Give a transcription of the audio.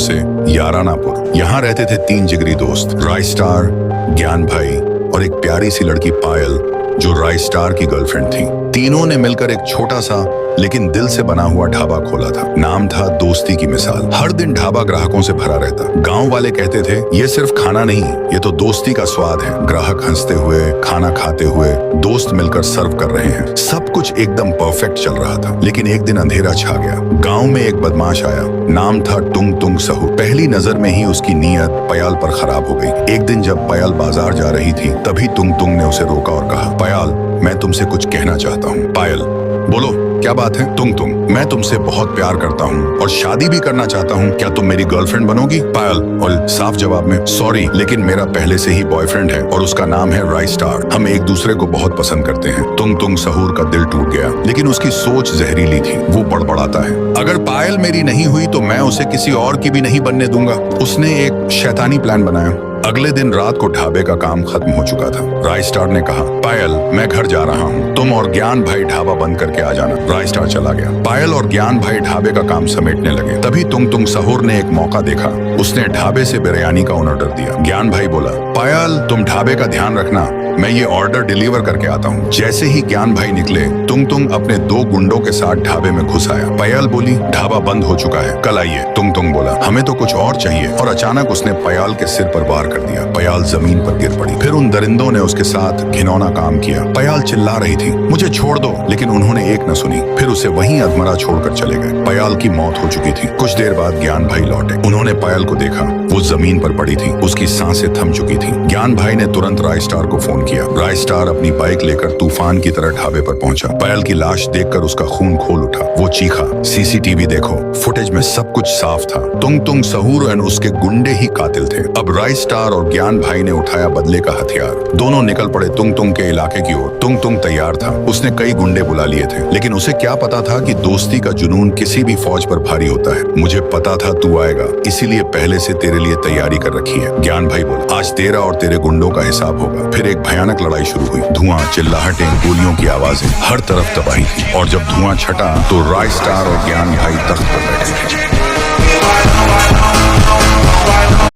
से यारानापुर। यहाँ रहते थे 3 जिगरी दोस्त, राय स्टार, ज्ञान भाई और एक प्यारी सी लड़की पायल जो राय स्टार की गर्लफ्रेंड थी। तीनों ने मिलकर एक छोटा सा लेकिन दिल से बना हुआ ढाबा खोला था। नाम था दोस्ती की मिसाल। हर दिन ढाबा ग्राहकों से भरा रहता। गांव वाले कहते थे ये सिर्फ खाना नहीं, ये तो दोस्ती का स्वाद है। ग्राहक हंसते हुए, खाना खाते हुए, दोस्त मिलकर सर्व कर रहे हैं। सब कुछ एकदम परफेक्ट चल रहा था। लेकिन एक दिन अंधेरा छा गया। गांव में एक बदमाश आया। नाम था टुंग टुंग सहू। पहली नजर में ही उसकी नीयत पयाल पर खराब हो गई। एक दिन जब पयाल बाजार जा रही थी तभी टुंग टुंग ने उसे रोका और कहा, पयाल मैं तुमसे कुछ कहना चाहता हूँ। पायल, बोलो क्या बात है? टुंग टुंग, मैं तुमसे बहुत प्यार करता हूँ और शादी भी करना चाहता हूँ। क्या तुम मेरी गर्लफ्रेंड बनोगी? पायल और साफ जवाब में, सॉरी लेकिन मेरा पहले से ही बॉयफ्रेंड है और उसका नाम है राय स्टार। हम एक दूसरे को बहुत पसंद करते हैं। टुंग टुंग सहूर का दिल टूट गया, लेकिन उसकी सोच जहरीली थी। वो बड़बड़ाता है, अगर पायल मेरी नहीं हुई तो मैं उसे किसी और की भी नहीं बनने दूंगा। उसने एक शैतानी प्लान बनाया। अगले दिन रात को ढाबे का काम खत्म हो चुका था। राय स्टार ने कहा, पायल मैं घर जा रहा हूँ, तुम और ज्ञान भाई ढाबा बंद करके आ जाना। राय स्टार चला गया। पायल और ज्ञान भाई ढाबे का काम समेटने लगे। तभी टुंग टुंग सहूर ने एक मौका देखा। उसने ढाबे से बिरयानी का ऑर्डर दिया। ज्ञान भाई बोला, पायल तुम ढाबे का ध्यान रखना, मैं ये ऑर्डर डिलीवर करके आता हूँ। जैसे ही ज्ञान भाई निकले, टुंग टुंग अपने 2 गुंडों के साथ ढाबे में घुस आया। पायल बोली, ढाबा बंद हो चुका है, कल आइए। टुंग टुंग बोला, हमें तो कुछ और चाहिए। और अचानक उसने पायल के सिर पर वार कर दिया। पायल जमीन पर गिर पड़ी। फिर उन दरिंदों ने उसके साथ घिनौना काम किया। पायल चिल्ला रही थी, मुझे छोड़ दो, लेकिन उन्होंने एक न सुनी। फिर उसे वहीं अधमरा छोड़कर चले गए। पायल की मौत हो चुकी थी। कुछ देर बाद ज्ञान भाई लौटे। उन्होंने पायल को देखा, वो जमीन पर पड़ी थी, उसकी सांसें थम चुकी थी। ज्ञान भाई ने तुरंत राय स्टार को फोन किया। राय स्टार अपनी बाइक लेकर तूफान की तरह ढाबे पर पहुंचा। पायल की लाश देखकर उसका खून खोल उठा। वो चीखा, सीसीटीवी देखो, फुटेज में सब कुछ साफ था। टुंग टुंग सहूर और उसके गुंडे ही कातिल थे। अब राय स्टार और ज्ञान भाई ने उठाया बदले का हथियार। दोनों निकल पड़े टुंग टुंग के इलाके की ओर। टुंग टुंग तैयार था। उसने कई गुंडे बुला लिए थे, लेकिन उसे क्या पता था कि दोस्ती का जुनून किसी भी फौज पर भारी होता है। मुझे पता था तू आएगा, इसीलिए पहले से तेरे लिए तैयारी कर रखी है। ज्ञान भाई बोला, आज तेरा और तेरे गुंडों का हिसाब होगा। फिर एक भयानक लड़ाई शुरू हुई। धुआं, चिल्लाहटें, गोलियों की आवाजें, हर तरफ तबाही थी। और जब धुआं छटा तो राय स्टार और ज्ञान भाई तख्त पर बैठे थे।